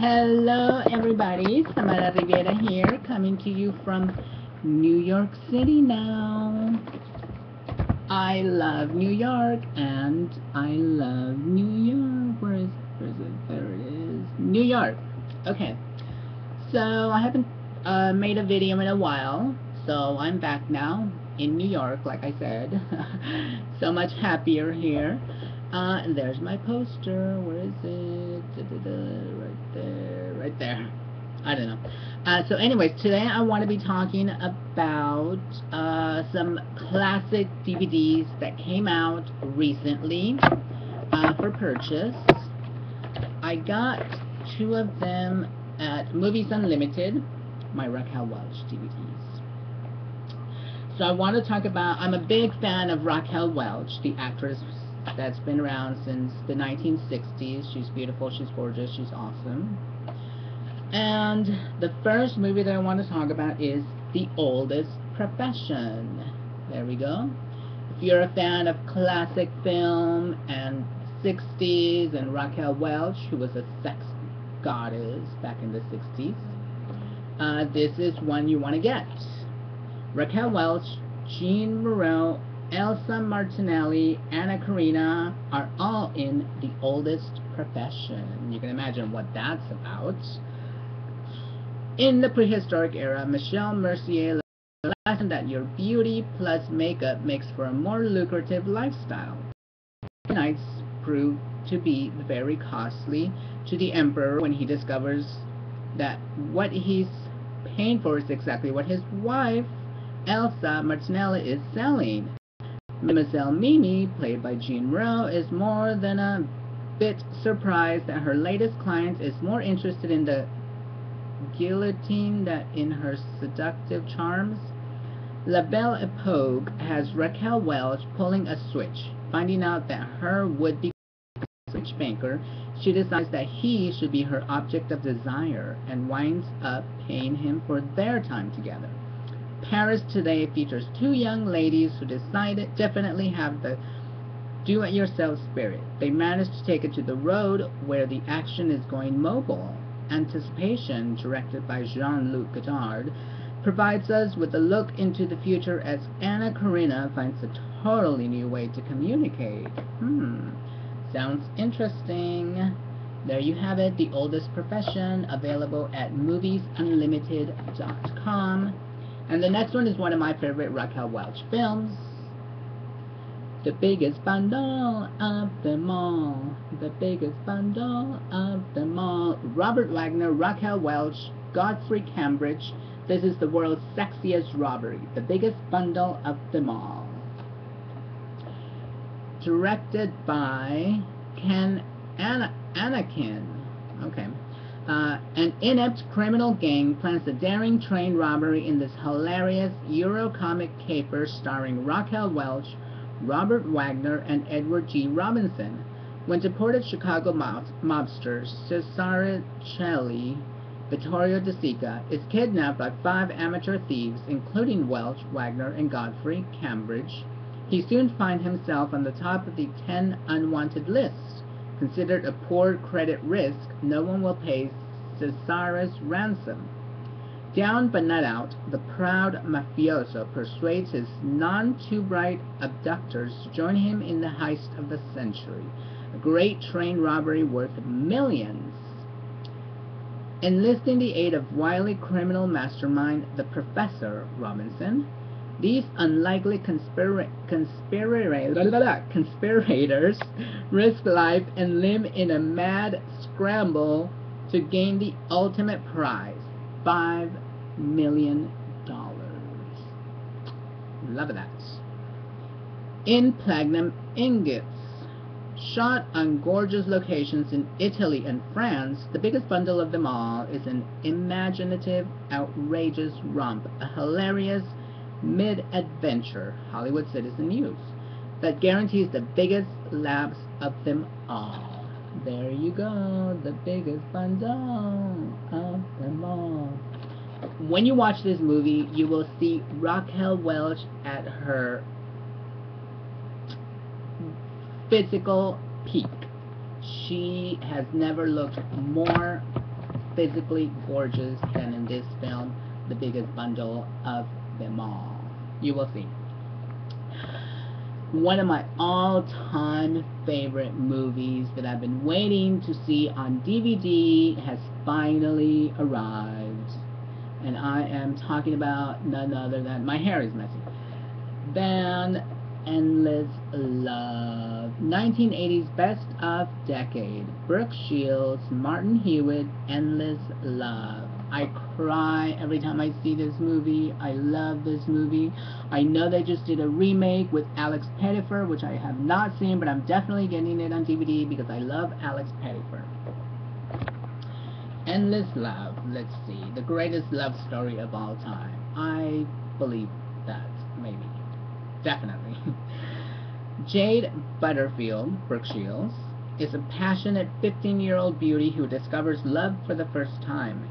Hello everybody, Samara Riviera here, coming to you from New York City now. I love New York and I love New York. Where is it? There it is. New York. Okay, so I haven't made a video in a while, so I'm back now in New York, like I said. So much happier here. And there's my poster. Where is it? Right there. I don't know. So anyways, today I want to be talking about some classic DVDs that came out recently for purchase. I got two of them at Movies Unlimited, my Raquel Welch DVDs. So I want to talk about, I'm a big fan of Raquel Welch, the actress that's been around since the 1960s. She's beautiful, she's gorgeous, she's awesome. And the first movie that I want to talk about is The Oldest Profession. There we go. If you're a fan of classic film and 60s and Raquel Welch, who was a sex goddess back in the 60s, this is one you want to get. Raquel Welch, Jean Moreau, Elsa Martinelli, Anna Karina are all in The Oldest Profession. You can imagine what that's about. In the prehistoric era, Michelle Mercier learned that your beauty plus makeup makes for a more lucrative lifestyle. Nights proved to be very costly to the emperor when he discovers that what he's paying for is exactly what his wife, Elsa Martinelli, is selling. Mademoiselle Mimi, played by Jean Moreau, is more than a bit surprised that her latest client is more interested in the guillotine than in her seductive charms. La Belle Époque has Raquel Welch pulling a switch. Finding out that her would-be rich banker, she decides that he should be her object of desire and winds up paying him for their time together. Paris Today features two young ladies who definitely have the do-it-yourself spirit. They managed to take it to the road where the action is going mobile. Anticipation, directed by Jean-Luc Godard, provides us with a look into the future as Anna Karina finds a totally new way to communicate. Sounds interesting. There you have it, The Oldest Profession, available at moviesunlimited.com. And the next one is one of my favorite Raquel Welch films, The Biggest Bundle of Them All. The Biggest Bundle of Them All. Robert Wagner, Raquel Welch, Godfrey Cambridge. This is the world's sexiest robbery. The Biggest Bundle of Them All. Directed by Anakin. Okay. An inept criminal gang plans a daring train robbery in this hilarious Euro-comic caper starring Raquel Welch, Robert Wagner, and Edward G. Robinson. When deported Chicago mobster Cesare Celli, Vittorio De Sica, is kidnapped by 5 amateur thieves, including Welch, Wagner, and Godfrey Cambridge, he soon finds himself on the top of the 10 unwanted list. Considered a poor credit risk, no one will pay Cesare's ransom. Down but not out, the proud mafioso persuades his none-too-bright abductors to join him in the heist of the century, a great train robbery worth millions. Enlisting the aid of wily criminal mastermind, the Professor Robinson, these unlikely conspirators risk life and limb in a mad scramble to gain the ultimate prize, $5 million. Love that. In Platinum Ingots. Shot on gorgeous locations in Italy and France, The Biggest Bundle of Them All is an imaginative, outrageous romp, a hilarious mid-adventure Hollywood citizen use that guarantees the biggest laughs of them all. There you go, the biggest bundle of them all. When you watch this movie, you will see Raquel Welch at her physical peak. She has never looked more physically gorgeous than in this film, the biggest bundle of them all. You will see. One of my all-time favorite movies that I've been waiting to see on DVD has finally arrived. And I am talking about none other than, my hair is messy, than Endless Love. 1980s best of decade. Brooke Shields, Martin Hewitt, Endless Love. I cry every time I see this movie. I love this movie. I know they just did a remake with Alex Pettyfer, which I have not seen, but I'm definitely getting it on DVD because I love Alex Pettyfer. Endless Love, let's see. The greatest love story of all time. I believe that, maybe. Definitely. Jade Butterfield, Brooke Shields, is a passionate 15-year-old beauty who discovers love for the first time.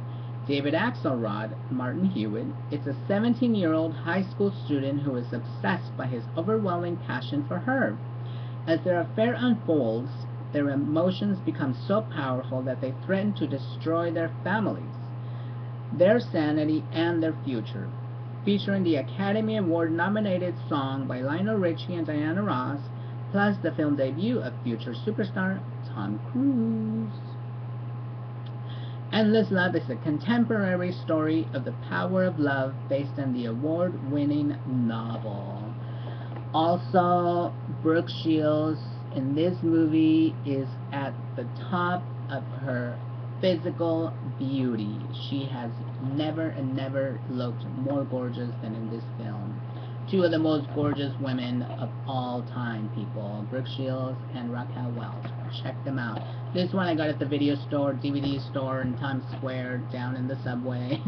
David Axelrod, Martin Hewitt, is a 17-year-old high school student who is obsessed by his overwhelming passion for her. As their affair unfolds, their emotions become so powerful that they threaten to destroy their families, their sanity, and their future. Featuring the Academy Award-nominated song by Lionel Richie and Diana Ross, plus the film debut of future superstar Tom Cruise. Endless Love is a contemporary story of the power of love based on the award-winning novel. Also, Brooke Shields in this movie is at the top of her physical beauty. She has never and never looked more gorgeous than in this film. Two of the most gorgeous women of all time, people. Brooke Shields and Raquel Welch. Check them out. This one I got at the video store, DVD store in Times Square, down in the subway.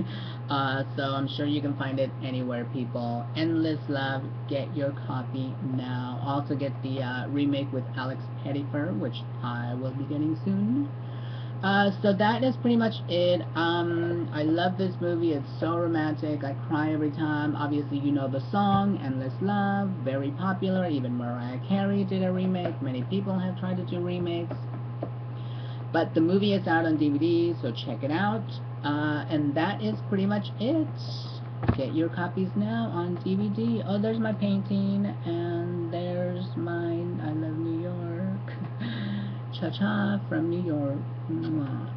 So I'm sure you can find it anywhere, people. Endless Love. Get your copy now. Also get the remake with Alex Pettyfer, which I will be getting soon. So that is pretty much it. I love this movie. It's so romantic. I cry every time. Obviously, you know the song, Endless Love. Very popular. Even Mariah Carey did a remake. Many people have tried to do remakes. But the movie is out on DVD, so check it out. And that is pretty much it. Get your copies now on DVD. Oh, there's my painting. And there's mine. I love New York. Cha-cha from New York. Mwah.